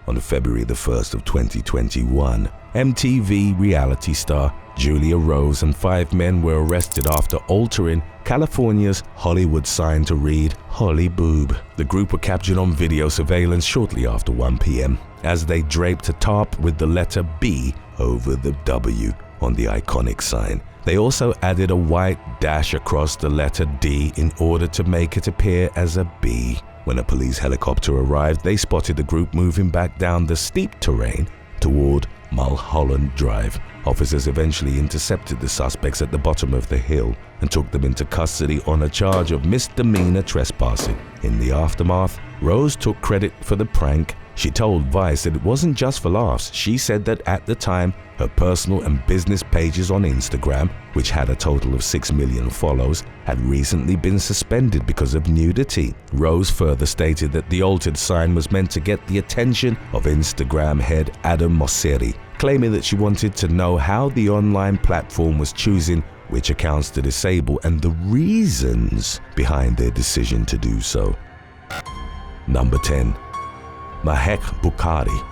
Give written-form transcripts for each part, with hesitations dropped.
On February the 1st of 2021, MTV reality star Julia Rose and 5 men were arrested after altering California's Hollywood sign to read Holly Boob. The group were captured on video surveillance shortly after 1 p.m. as they draped a tarp with the letter B over the W on the iconic sign. They also added a white dash across the letter D in order to make it appear as a B. When a police helicopter arrived, they spotted the group moving back down the steep terrain toward Mulholland Drive. Officers eventually intercepted the suspects at the bottom of the hill and took them into custody on a charge of misdemeanor trespassing. In the aftermath, Rose took credit for the prank. She told Vice that it wasn't just for laughs. She said that at the time, her personal and business pages on Instagram, which had a total of 6 million follows, had recently been suspended because of nudity. Rose further stated that the altered sign was meant to get the attention of Instagram head Adam Mosseri, claiming that she wanted to know how the online platform was choosing which accounts to disable and the reasons behind their decision to do so. Number 10. Mahk Bukari.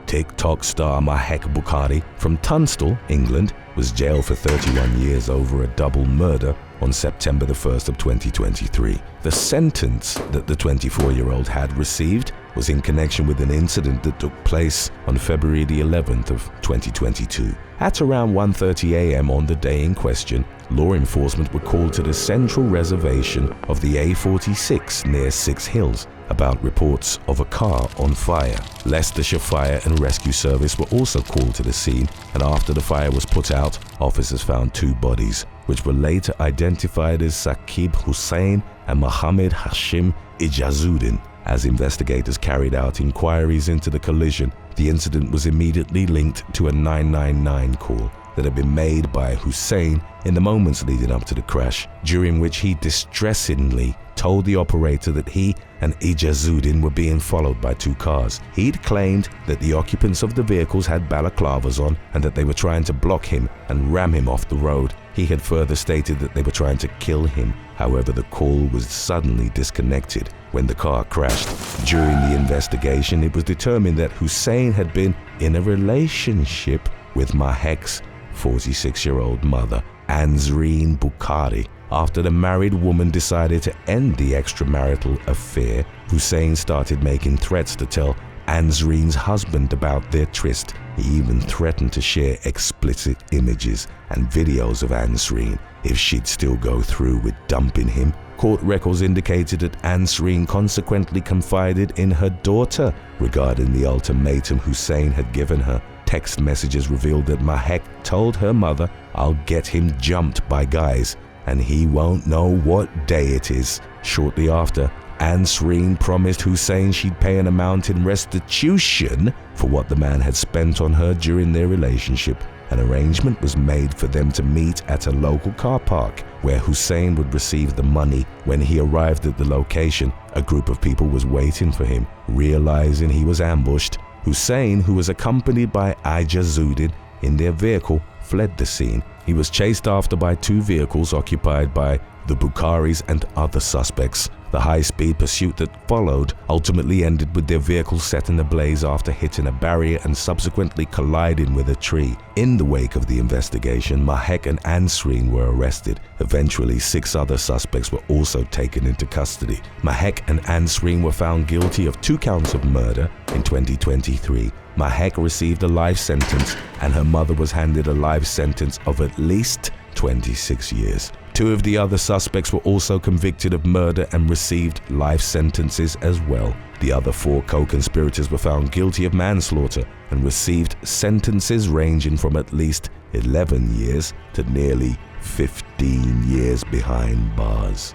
TikTok star Mahk Bukari from Tunstall, England, was jailed for 31 years over a double murder on September the 1st of 2023. The sentence that the 24-year-old had received was in connection with an incident that took place on February the 11th of 2022. At around 1:30 a.m. on the day in question, law enforcement were called to the central reservation of the A46 near 6 Hills about reports of a car on fire. Leicestershire Fire and Rescue Service were also called to the scene, and after the fire was put out, officers found 2 bodies, which were later identified as Saqib Hussain and Mohammed Hashim Ijazuddin. As investigators carried out inquiries into the collision, the incident was immediately linked to a 999 call that had been made by Hussain in the moments leading up to the crash, during which he distressingly told the operator that he and Ijazuddin were being followed by 2 cars. He'd claimed that the occupants of the vehicles had balaclavas on and that they were trying to block him and ram him off the road. He had further stated that they were trying to kill him. However, the call was suddenly disconnected when the car crashed. During the investigation, it was determined that Hussain had been in a relationship with Mahk's 46-year-old mother, Ansreen Bukari. After the married woman decided to end the extramarital affair, Hussain started making threats to tell Ansreen's husband about their tryst. He even threatened to share explicit images and videos of Ansreen if she'd still go through with dumping him. Court records indicated that Ansreen consequently confided in her daughter regarding the ultimatum Hussain had given her. Text messages revealed that Mahk told her mother, "I'll get him jumped by guys, and he won't know what day it is." Shortly after, Ansreen promised Hussain she'd pay an amount in restitution for what the man had spent on her during their relationship. An arrangement was made for them to meet at a local car park, where Hussain would receive the money. When he arrived at the location, a group of people was waiting for him. Realizing he was ambushed, Hussain, who was accompanied by Ijazuddin in their vehicle, fled the scene. He was chased after by 2 vehicles occupied by the Bukaris and other suspects. The high-speed pursuit that followed ultimately ended with their vehicle setting ablaze after hitting a barrier and subsequently colliding with a tree. In the wake of the investigation, Mahk and Ansreen were arrested. Eventually, 6 other suspects were also taken into custody. Mahk and Ansreen were found guilty of 2 counts of murder in 2023. Mahk received a life sentence and her mother was handed a life sentence of at least 26 years. 2 of the other suspects were also convicted of murder and received life sentences as well. The other 4 co-conspirators were found guilty of manslaughter and received sentences ranging from at least 11 years to nearly 15 years behind bars.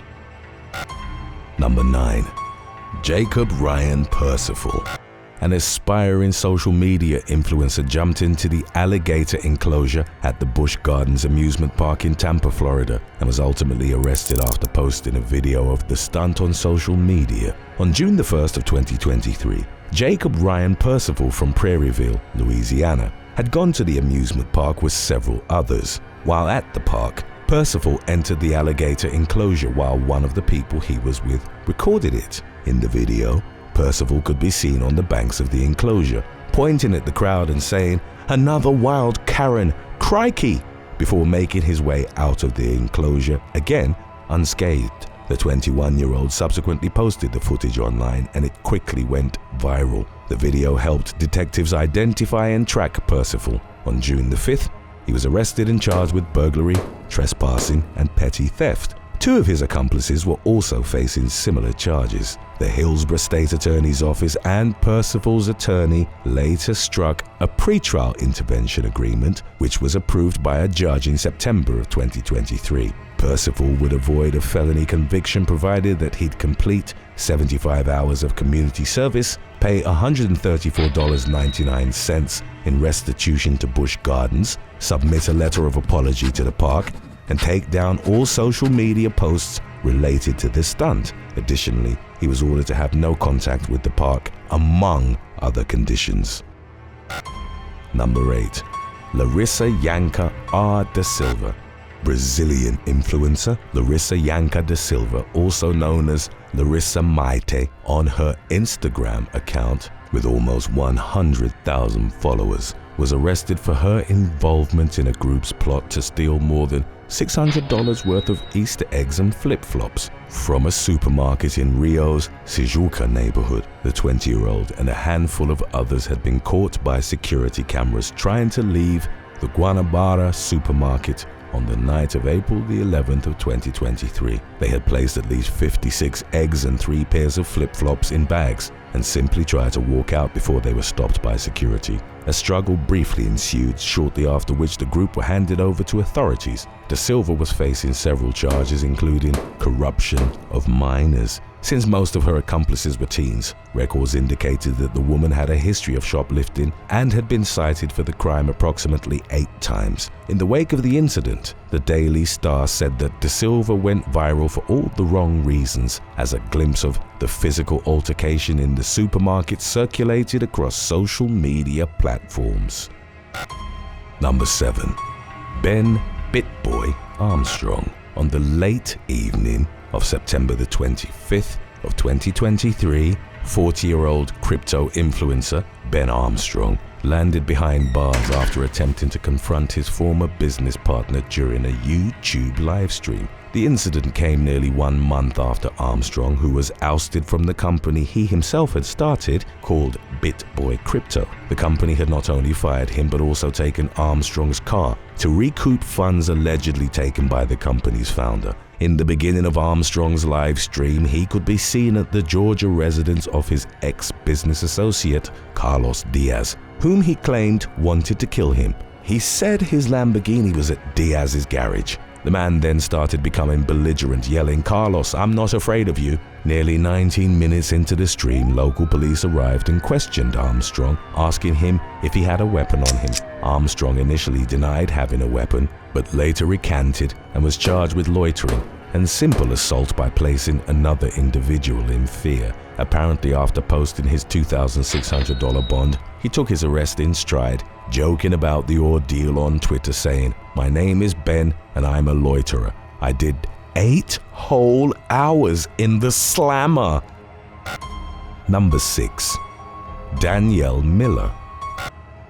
Number 9. Jacob Ryan Percival. An aspiring social media influencer jumped into the alligator enclosure at the Busch Gardens amusement park in Tampa, Florida, and was ultimately arrested after posting a video of the stunt on social media. On June the 1st of 2023, Jacob Ryan Percival from Prairieville, Louisiana, had gone to the amusement park with several others. While at the park, Percival entered the alligator enclosure while one of the people he was with recorded it. In the video, Percival could be seen on the banks of the enclosure, pointing at the crowd and saying, "Another wild Karen, crikey," before making his way out of the enclosure, again unscathed. The 21-year-old subsequently posted the footage online and it quickly went viral. The video helped detectives identify and track Percival. On June the 5th, he was arrested and charged with burglary, trespassing, and petty theft. Two of his accomplices were also facing similar charges. The Hillsborough State Attorney's Office and Percival's attorney later struck a pretrial intervention agreement, which was approved by a judge in September of 2023. Percival would avoid a felony conviction provided that he'd complete 75 hours of community service, pay $134.99 in restitution to Busch Gardens, submit a letter of apology to the park, and take down all social media posts related to this stunt. Additionally, he was ordered to have no contact with the park, among other conditions. Number 8. Larissa Yanka R. da Silva. Brazilian influencer Larissa Yanka da Silva, also known as Larissa Maite, on her Instagram account with almost 100,000 followers, was arrested for her involvement in a group's plot to steal more than $600 worth of Easter eggs and flip-flops from a supermarket in Rio's Tijuca neighborhood. The 20-year-old and a handful of others had been caught by security cameras trying to leave the Guanabara supermarket on the night of April the 11th of 2023. They had placed at least 56 eggs and 3 pairs of flip-flops in bags and simply tried to walk out before they were stopped by security. A struggle briefly ensued, shortly after which the group were handed over to authorities. Da Silva was facing several charges, including corruption of minors. Since most of her accomplices were teens, records indicated that the woman had a history of shoplifting and had been cited for the crime approximately 8 times. In the wake of the incident, the Daily Star said that Da Silva went viral for all the wrong reasons, as a glimpse of the physical altercation in the supermarket circulated across social media platforms. Number 7. Ben Bitboy Armstrong. On the late evening of September the 25th of 2023, 40-year-old crypto influencer Ben Armstrong landed behind bars after attempting to confront his former business partner during a YouTube livestream. The incident came nearly 1 month after Armstrong, who was ousted from the company he himself had started called Bitboy Crypto. The company had not only fired him but also taken Armstrong's car to recoup funds allegedly taken by the company's founder. In the beginning of Armstrong's live stream, he could be seen at the Georgia residence of his ex-business associate, Carlos Diaz, whom he claimed wanted to kill him. He said his Lamborghini was at Diaz's garage. The man then started becoming belligerent, yelling, "Carlos, I'm not afraid of you." Nearly 19 minutes into the stream, local police arrived and questioned Armstrong, asking him if he had a weapon on him. Armstrong initially denied having a weapon, but later recanted and was charged with loitering and simple assault by placing another individual in fear. Apparently, after posting his $2,600 bond, he took his arrest in stride, joking about the ordeal on Twitter, saying, "My name is Ben and I'm a loiterer. I did 8 whole hours in the slammer." Number 6. Danielle Miller.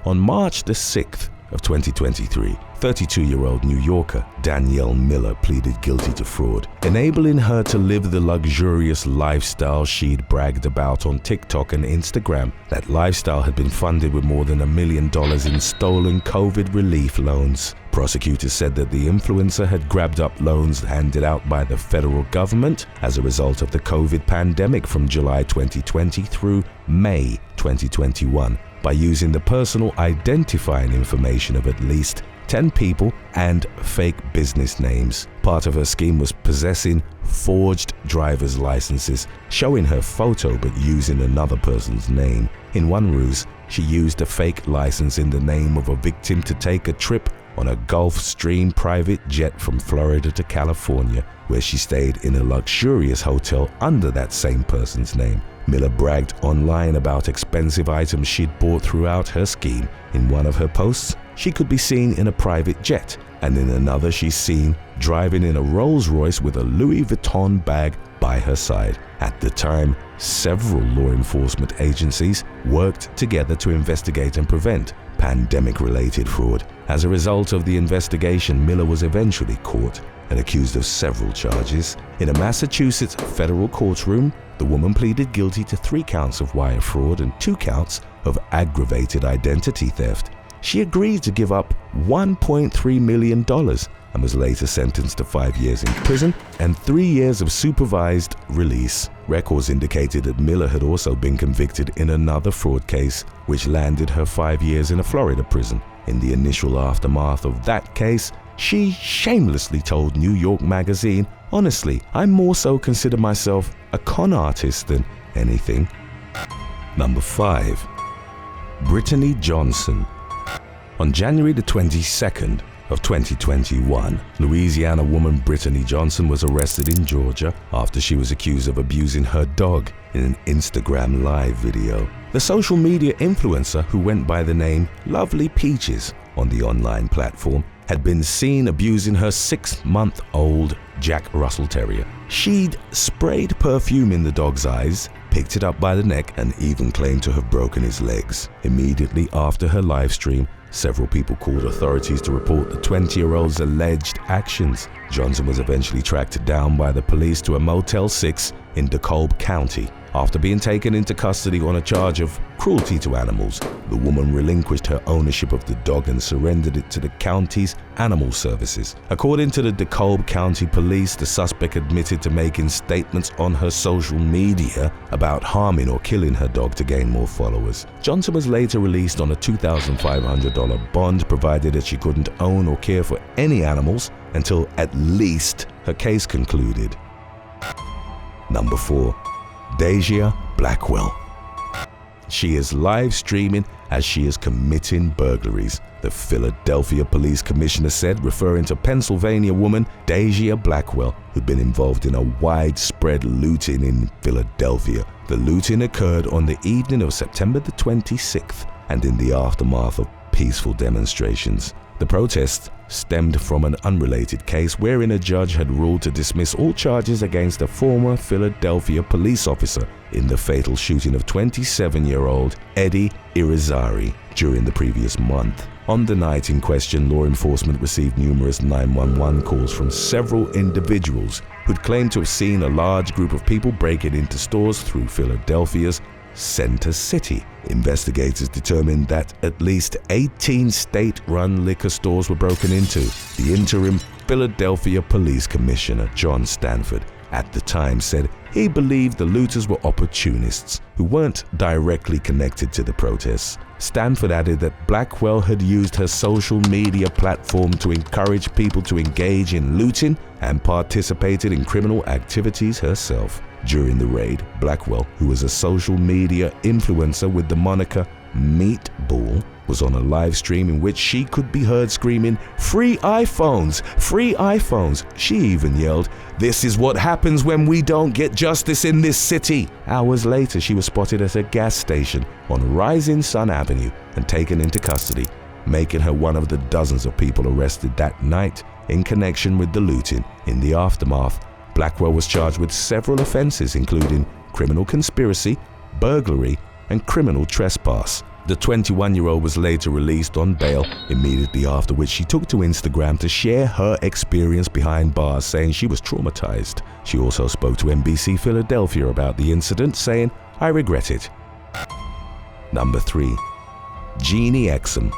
On March the 6th of 2023, 32-year-old New Yorker Danielle Miller pleaded guilty to fraud, enabling her to live the luxurious lifestyle she'd bragged about on TikTok and Instagram. That lifestyle had been funded with more than $1 million in stolen COVID relief loans. Prosecutors said that the influencer had grabbed up loans handed out by the federal government as a result of the COVID pandemic from July 2020 through May 2021 by using the personal identifying information of at least 10 people and fake business names. Part of her scheme was possessing forged driver's licenses, showing her photo but using another person's name. In one ruse, she used a fake license in the name of a victim to take a trip on a Gulfstream private jet from Florida to California, where she stayed in a luxurious hotel under that same person's name. Miller bragged online about expensive items she'd bought throughout her scheme. In one of her posts, she could be seen in a private jet, and in another she's seen driving in a Rolls-Royce with a Louis Vuitton bag by her side. At the time, several law enforcement agencies worked together to investigate and prevent pandemic-related fraud. As a result of the investigation, Miller was eventually caught and accused of several charges. In a Massachusetts federal courtroom, the woman pleaded guilty to 3 counts of wire fraud and 2 counts of aggravated identity theft. She agreed to give up $1.3 million and was later sentenced to 5 years in prison and 3 years of supervised release. Records indicated that Miller had also been convicted in another fraud case, which landed her 5 years in a Florida prison. In the initial aftermath of that case, she shamelessly told New York Magazine, "Honestly, I more so consider myself a con artist than anything." Number 5. Brittany Johnson. On January the 22nd of 2021, Louisiana woman Brittany Johnson was arrested in Georgia after she was accused of abusing her dog in an Instagram live video. The social media influencer, who went by the name Lovely Peaches on the online platform, had been seen abusing her 6-month-old Jack Russell Terrier. She'd sprayed perfume in the dog's eyes, picked it up by the neck, and even claimed to have broken his legs. Immediately after her live stream, several people called authorities to report the 20-year-old's alleged actions. Johnson was eventually tracked down by the police to a Motel 6 in DeKalb County. After being taken into custody on a charge of cruelty to animals, the woman relinquished her ownership of the dog and surrendered it to the county's animal services. According to the DeKalb County Police, the suspect admitted to making statements on her social media about harming or killing her dog to gain more followers. Johnson was later released on a $2,500 bond, provided that she couldn't own or care for any animals until at least her case concluded. Number 4. Deia Blackwell. She is live streaming as she is committing burglaries, the Philadelphia Police Commissioner said, referring to Pennsylvania woman Deia Blackwell, who'd been involved in a widespread looting in Philadelphia. The looting occurred on the evening of September the 26th and in the aftermath of peaceful demonstrations. The protests stemmed from an unrelated case wherein a judge had ruled to dismiss all charges against a former Philadelphia police officer in the fatal shooting of 27-year-old Eddie Irizarry during the previous month. On the night in question, law enforcement received numerous 911 calls from several individuals who'd claimed to have seen a large group of people breaking into stores through Philadelphia's Center City. Investigators determined that at least 18 state-run liquor stores were broken into. The interim Philadelphia Police Commissioner, John Stanford, at the time said he believed the looters were opportunists who weren't directly connected to the protests. Stanford added that Blackwell had used her social media platform to encourage people to engage in looting and participated in criminal activities herself. During the raid, Blackwell, who was a social media influencer with the moniker Meatball, was on a live stream in which she could be heard screaming, "Free iPhones! Free iPhones!" She even yelled, "This is what happens when we don't get justice in this city." Hours later, she was spotted at a gas station on Rising Sun Avenue and taken into custody, making her one of the dozens of people arrested that night in connection with the looting. In the aftermath, Blackwell was charged with several offenses, including criminal conspiracy, burglary, and criminal trespass. The 21-year-old was later released on bail, immediately after which she took to Instagram to share her experience behind bars, saying she was traumatized. She also spoke to NBC Philadelphia about the incident, saying, "I regret it." Number 3. Jeie Exum.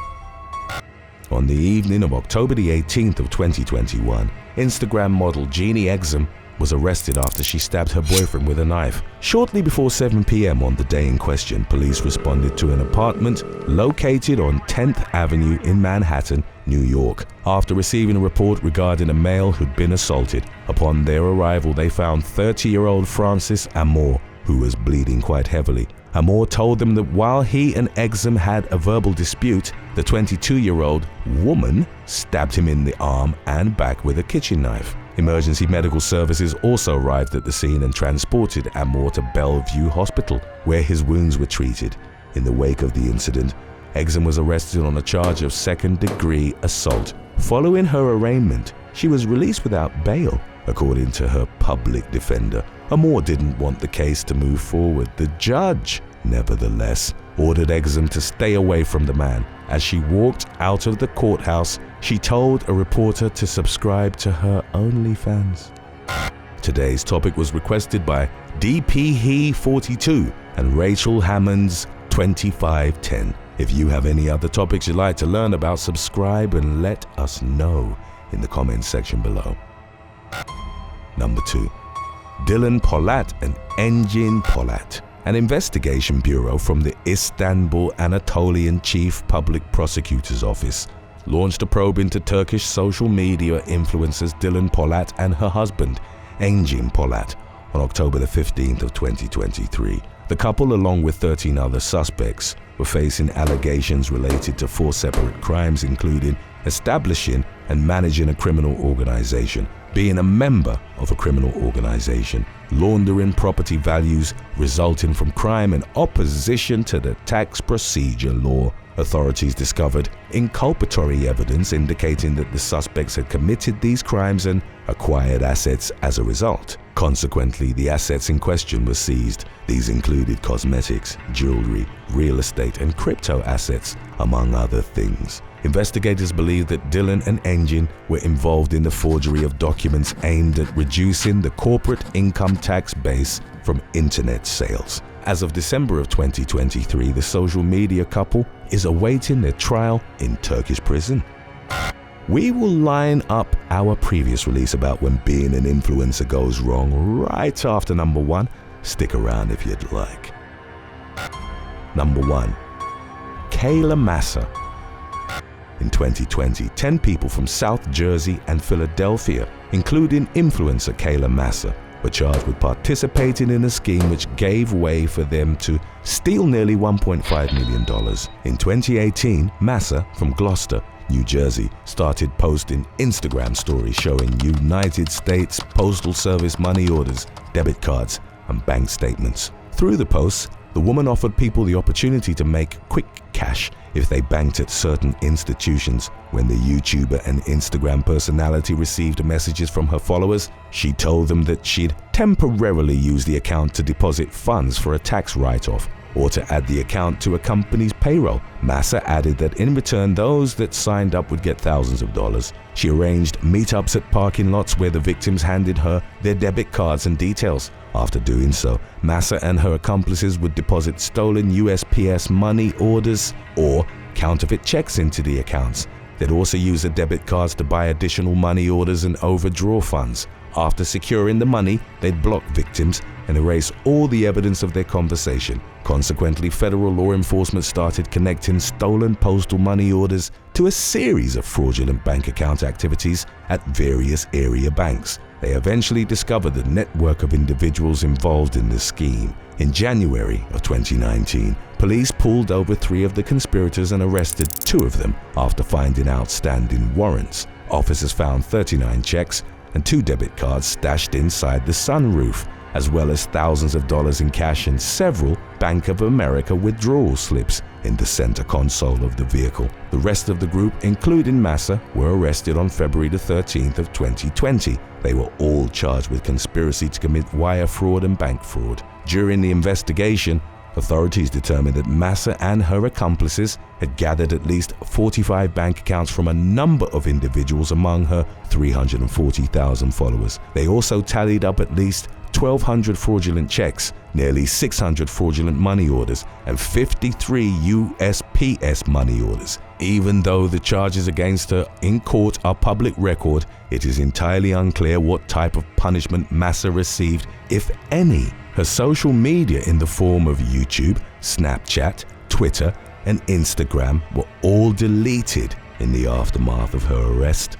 On the evening of October the 18th of 2021, Instagram model Jeie Exum was arrested after she stabbed her boyfriend with a knife. Shortly before 7 p.m. on the day in question, police responded to an apartment located on 10th Avenue in Manhattan, New York, after receiving a report regarding a male who'd been assaulted. Upon their arrival, they found 30-year-old Francis Amor, who was bleeding quite heavily. Amor told them that while he and Exum had a verbal dispute, the 22-year-old woman stabbed him in the arm and back with a kitchen knife. Emergency medical services also arrived at the scene and transported Amor to Bellevue Hospital, where his wounds were treated. In the wake of the incident, Exum was arrested on a charge of second-degree assault. Following her arraignment, she was released without bail According to her public defender, Amor didn't want the case to move forward. The judge, nevertheless, ordered Exum to stay away from the man. As she walked out of the courthouse, she told a reporter to subscribe to her OnlyFans. Today's topic was requested by DPHE42 and Rachel Hammonds 2510. If you have any other topics you'd like to learn about, subscribe and let us know in the comments section below. Number 2. Dilan Polat and Engin Polat. An investigation bureau from the Istanbul Anatolian Chief Public Prosecutor's Office launched a probe into Turkish social media influencers Dilan Polat and her husband, Engin Polat, on October the 15th of 2023. The couple, along with 13 other suspects, were facing allegations related to 4 separate crimes, including establishing and managing a criminal organization, being a member of a criminal organization, laundering property values resulting from crime, and opposition to the tax procedure law. Authorities discovered inculpatory evidence indicating that the suspects had committed these crimes and acquired assets as a result. Consequently, the assets in question were seized. These included cosmetics, jewelry, real estate, and crypto assets, among other things. Investigators believe that Dilan and Engin were involved in the forgery of documents aimed at reducing the corporate income tax base from internet sales. As of December of 2023, the social media couple is awaiting their trial in Turkish prison. We will line up our previous release about when being an influencer goes wrong right after number 1. Stick around if you'd like. Number 1. Kayla Massa. In 2020, 10 people from South Jersey and Philadelphia, including influencer Kayla Massa, were charged with participating in a scheme which gave way for them to steal nearly $1.5 million. In 2018, Massa from Gloucester, New Jersey, started posting Instagram stories showing United States Postal Service money orders, debit cards, and bank statements. Through the posts, the woman offered people the opportunity to make quick cash if they banked at certain institutions. When the YouTuber and Instagram personality received messages from her followers, she told them that she'd temporarily use the account to deposit funds for a tax write-off or to add the account to a company's payroll. Massa added that in return, those that signed up would get thousands of dollars. She arranged meetups at parking lots where the victims handed her their debit cards and details. After doing so, Massa and her accomplices would deposit stolen USPS money orders or counterfeit checks into the accounts. They'd also use the debit cards to buy additional money orders and overdraw funds. After securing the money, they'd block victims and erase all the evidence of their conversation. Consequently, federal law enforcement started connecting stolen postal money orders to a series of fraudulent bank account activities at various area banks. They eventually discovered the network of individuals involved in the scheme. In January of 2019, police pulled over 3 of the conspirators and arrested 2 of them after finding outstanding warrants. Officers found 39 checks and 2 debit cards stashed inside the sunroof, as well as thousands of dollars in cash and several Bank of America withdrawal slips in the center console of the vehicle. The rest of the group, including Massa, were arrested on February the 13th of 2020. They were all charged with conspiracy to commit wire fraud and bank fraud. During the investigation, authorities determined that Massa and her accomplices had gathered at least 45 bank accounts from a number of individuals among her 340,000 followers. They also tallied up at least 1,200 fraudulent checks, nearly 600 fraudulent money orders, and 53 USPS money orders. Even though the charges against her in court are public record, it is entirely unclear what type of punishment Massa received, if any. Her social media in the form of YouTube, Snapchat, Twitter, and Instagram were all deleted in the aftermath of her arrest.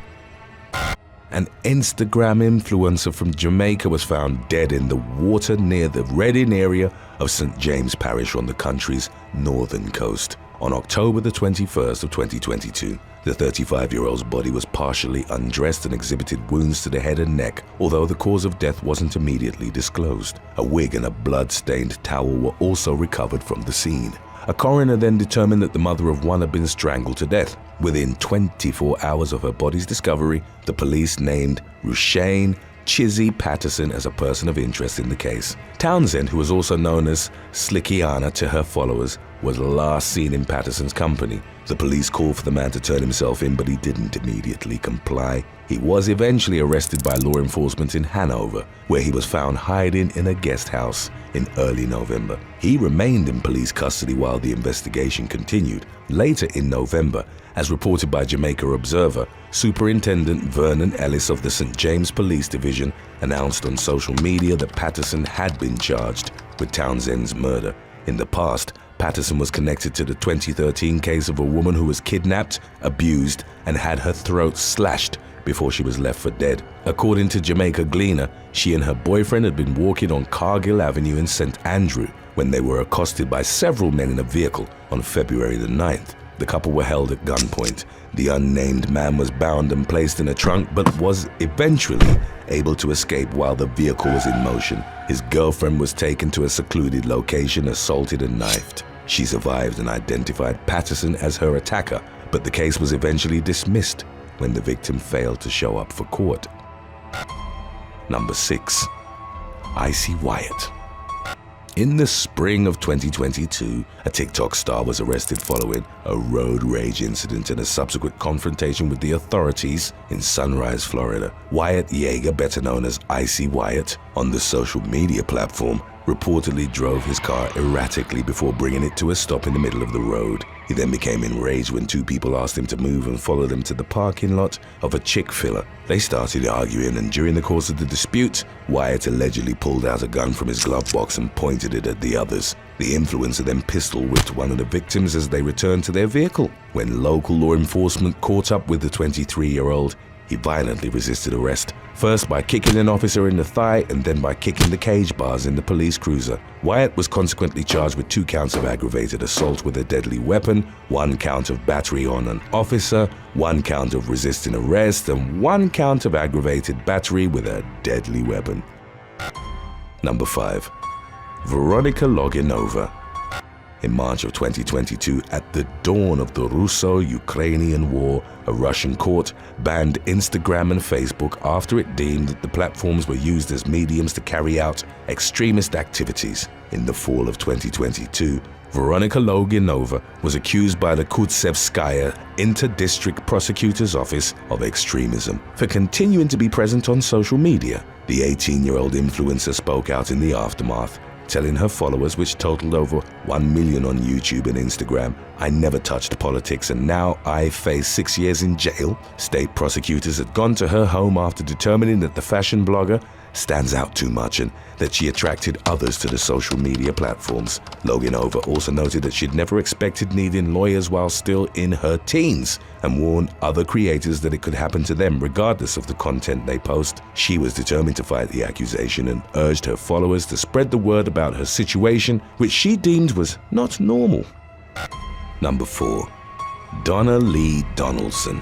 An Instagram influencer from Jamaica was found dead in the water near the Reading area of St. James Parish on the country's northern coast. On October the 21st of 2022, the 35-year-old's body was partially undressed and exhibited wounds to the head and neck, although the cause of death wasn't immediately disclosed. A wig and a blood-stained towel were also recovered from the scene. A coroner then determined that the mother of one had been strangled to death. Within 24 hours of her body's discovery, the police named Rushane Chizzy Patterson as a person of interest in the case. Townsend, who was also known as Slickiana to her followers, was last seen in Patterson's company. The police called for the man to turn himself in, but he didn't immediately comply. He was eventually arrested by law enforcement in Hanover, where he was found hiding in a guest house in early November. He remained in police custody while the investigation continued. Later in November, as reported by Jamaica Observer, Superintendent Vernon Ellis of the St. James Police Division announced on social media that Patterson had been charged with Townsend's murder. In the past, Patterson was connected to the 2013 case of a woman who was kidnapped, abused, and had her throat slashed before she was left for dead. According to Jamaica Gleaner, she and her boyfriend had been walking on Cargill Avenue in St. Andrew when they were accosted by several men in a vehicle on February the 9th. The couple were held at gunpoint. The unnamed man was bound and placed in a trunk, but was eventually able to escape while the vehicle was in motion. His girlfriend was taken to a secluded location, assaulted and knifed. She survived and identified Patterson as her attacker, but the case was eventually dismissed when the victim failed to show up for court. Number 6. Icy Wyatt. In the spring of 2022, a TikTok star was arrested following a road rage incident and a subsequent confrontation with the authorities in Sunrise, Florida. Wyatt Yeager, better known as Icy Wyatt, on the social media platform, reportedly drove his car erratically before bringing it to a stop in the middle of the road. He then became enraged when two people asked him to move and followed him to the parking lot of a Chick-fil-A. They started arguing, and during the course of the dispute, Wyatt allegedly pulled out a gun from his glove box and pointed it at the others. The influencer then pistol-whipped one of the victims as they returned to their vehicle. When local law enforcement caught up with the 23-year-old, he violently resisted arrest, first by kicking an officer in the thigh and then by kicking the cage bars in the police cruiser. Wyatt was consequently charged with 2 counts of aggravated assault with a deadly weapon, 1 count of battery on an officer, 1 count of resisting arrest, and 1 count of aggravated battery with a deadly weapon. Number 5. Veronica Loganova. In March of 2022, at the dawn of the Russo-Ukrainian war, a Russian court banned Instagram and Facebook after it deemed that the platforms were used as mediums to carry out extremist activities. In the fall of 2022, Veronica Loganova was accused by the Kutsevskaya Inter-District Prosecutor's Office of extremism for continuing to be present on social media. The 18-year-old influencer spoke out in the aftermath, telling her followers, which totaled over 1 million on YouTube and Instagram, "I never touched politics and now I face 6 years in jail." State prosecutors had gone to her home after determining that the fashion blogger stands out too much and that she attracted others to the social media platforms. Loganova also noted that she'd never expected needing lawyers while still in her teens and warned other creators that it could happen to them regardless of the content they post. She was determined to fight the accusation and urged her followers to spread the word about her situation, which she deemed was not normal. Number 4. Donna Lee Donaldson.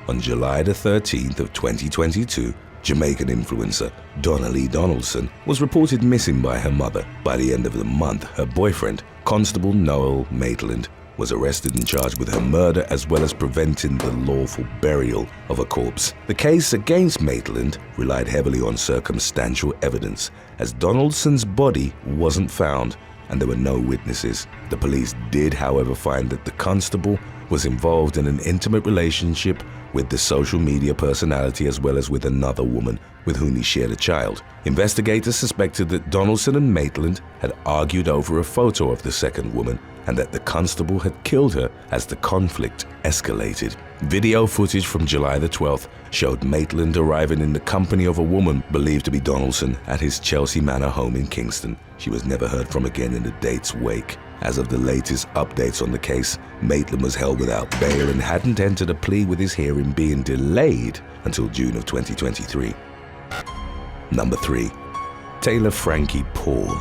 On July the 13th of 2022, Jamaican influencer Donna Lee Donaldson was reported missing by her mother. By the end of the month, her boyfriend, Constable Noel Maitland, was arrested and charged with her murder as well as preventing the lawful burial of a corpse. The case against Maitland relied heavily on circumstantial evidence, as Donaldson's body wasn't found and there were no witnesses. The police did, however, find that the constable was involved in an intimate relationship with the social media personality as well as with another woman with whom he shared a child. Investigators suspected that Donaldson and Maitland had argued over a photo of the second woman and that the constable had killed her as the conflict escalated. Video footage from July the 12th showed Maitland arriving in the company of a woman believed to be Donaldson at his Chelsea Manor home in Kingston. She was never heard from again in the date's wake. As of the latest updates on the case, Maitland was held without bail and hadn't entered a plea, with his hearing being delayed until June of 2023. Number 3. Taylor Frankie Paul.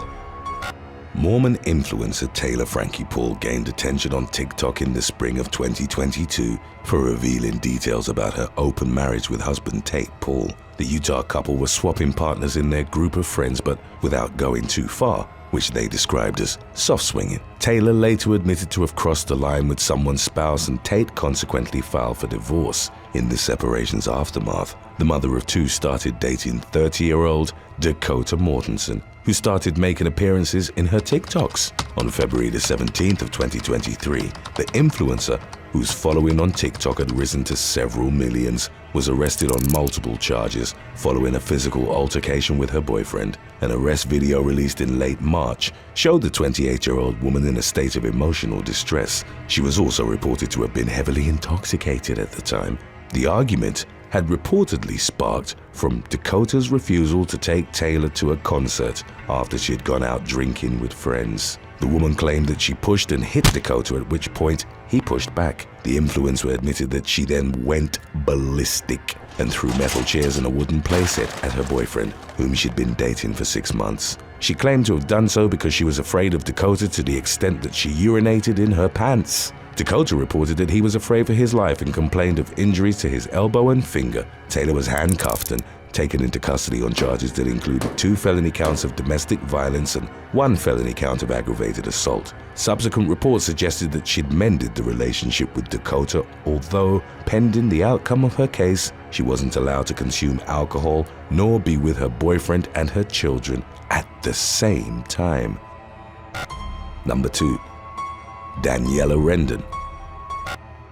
Mormon influencer Taylor Frankie Paul gained attention on TikTok in the spring of 2022 for revealing details about her open marriage with husband Tate Paul. The Utah couple was swapping partners in their group of friends, but without going too far. which they described as soft swinging. Taylor later admitted to have crossed the line with someone's spouse, and Tate consequently filed for divorce. In the separation's aftermath, the mother of two started dating 30-year-old Dakota Mortensen, who started making appearances in her TikToks. On February the 17th of 2023, the influencer, whose following on TikTok had risen to several millions, was arrested on multiple charges following a physical altercation with her boyfriend. An arrest video released in late March showed the 28-year-old woman in a state of emotional distress. She was also reported to have been heavily intoxicated at the time. The argument had reportedly sparked from Dakota's refusal to take Taylor to a concert after she had gone out drinking with friends. The woman claimed that she pushed and hit Dakota, at which point he pushed back. The influencer admitted that she then went ballistic and threw metal chairs and a wooden playset at her boyfriend, whom she'd been dating for 6 months. She claimed to have done so because she was afraid of Dakota to the extent that she urinated in her pants. Dakota reported that he was afraid for his life and complained of injuries to his elbow and finger. Taylor was handcuffed and taken into custody on charges that included 2 felony counts of domestic violence and 1 felony count of aggravated assault. Subsequent reports suggested that she'd mended the relationship with Dakota, although, pending the outcome of her case, she wasn't allowed to consume alcohol nor be with her boyfriend and her children at the same time. Number 2. Daniela Renan.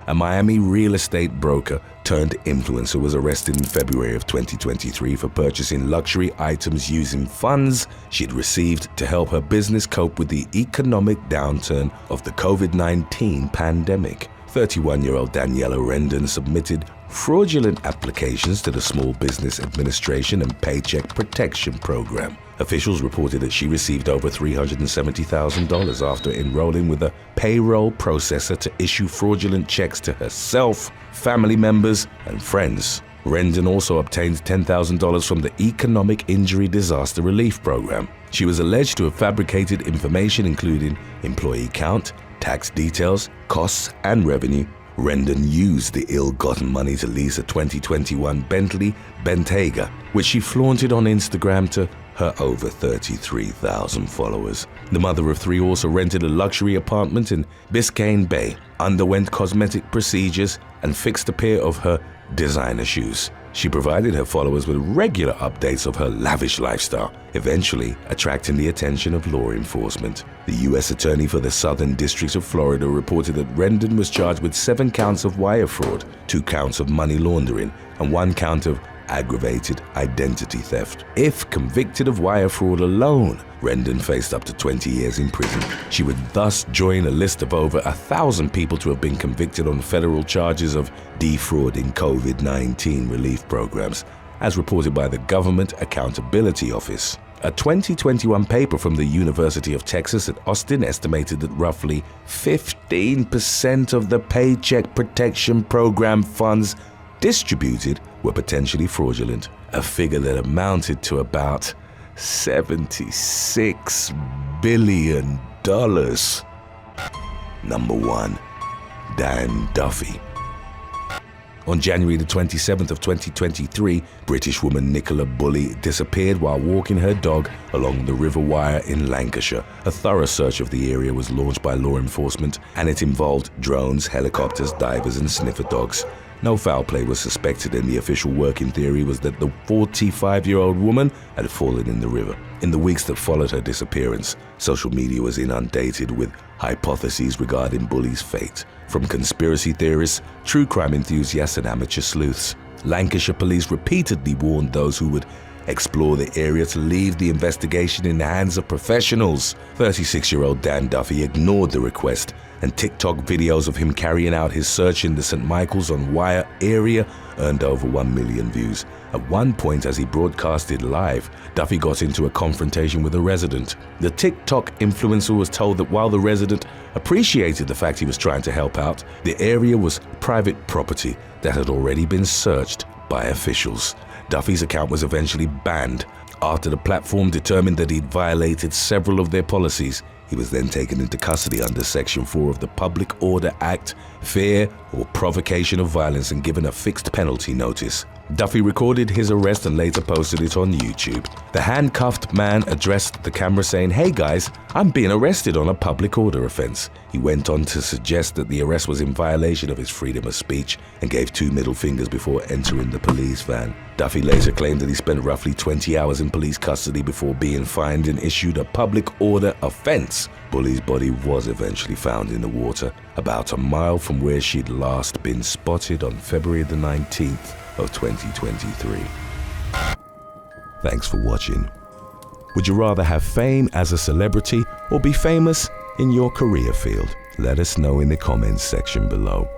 A Miami real estate broker turned influencer was arrested in February of 2023 for purchasing luxury items using funds she'd received to help her business cope with the economic downturn of the COVID-19 pandemic. 31-year-old Daniela Renan submitted fraudulent applications to the Small Business Administration and Paycheck Protection Program. Officials reported that she received over $370,000 after enrolling with a payroll processor to issue fraudulent checks to herself, family members, and friends. Renan also obtained $10,000 from the Economic Injury Disaster Relief Program. She was alleged to have fabricated information including employee count, tax details, costs, and revenue. Renan used the ill-gotten money to lease a 2021 Bentley Bentayga, which she flaunted on Instagram to her over 33,000 followers. The mother of 3 also rented a luxury apartment in Biscayne Bay, underwent cosmetic procedures, and fixed a pair of her designer shoes. She provided her followers with regular updates of her lavish lifestyle, eventually attracting the attention of law enforcement. The U.S. Attorney for the Southern District of Florida reported that Renan was charged with 7 counts of wire fraud, 2 counts of money laundering, and 1 count of aggravated identity theft. If convicted of wire fraud alone, Renan faced up to 20 years in prison. She would thus join a list of over 1,000 people to have been convicted on federal charges of defrauding COVID-19 relief programs, as reported by the Government Accountability Office. A 2021 paper from the University of Texas at Austin estimated that roughly 15% of the Paycheck Protection Program funds distributed were potentially fraudulent, a figure that amounted to about $76 billion. Number 1. Dan Duffy. On January the 27th of 2023, British woman Nicola Bulley disappeared while walking her dog along the River Wire in Lancashire. A thorough search of the area was launched by law enforcement, and it involved drones, helicopters, divers, and sniffer dogs. No foul play was suspected, and the official working theory was that the 45-year-old woman had fallen in the river. In the weeks that followed her disappearance, social media was inundated with hypotheses regarding Bulley's fate, from conspiracy theorists, true crime enthusiasts, and amateur sleuths. Lancashire police repeatedly warned those who would explore the area to leave the investigation in the hands of professionals. 36-year-old Dan Duffy ignored the request, and TikTok videos of him carrying out his search in the St. Michael's on Wire area earned over 1 million views. At one point, as he broadcasted live, Duffy got into a confrontation with a resident. The TikTok influencer was told that while the resident appreciated the fact he was trying to help out, the area was private property that had already been searched by officials. Duffy's account was eventually banned after the platform determined that he'd violated several of their policies, He was then taken into custody under Section 4 of the Public Order Act, fear or provocation of violence, and given a fixed penalty notice. Duffy recorded his arrest and later posted it on YouTube. The handcuffed man addressed the camera saying, "Hey guys, I'm being arrested on a public order offense." He went on to suggest that the arrest was in violation of his freedom of speech and gave 2 middle fingers before entering the police van. Duffy later claimed that he spent roughly 20 hours in police custody before being fined and issued a public order offense. Bully's body was eventually found in the water, about a mile from where she'd last been spotted on February the 19th of 2023. Thanks for watching. Would you rather have fame as a celebrity or be famous in your career field? Let us know in the comments section below.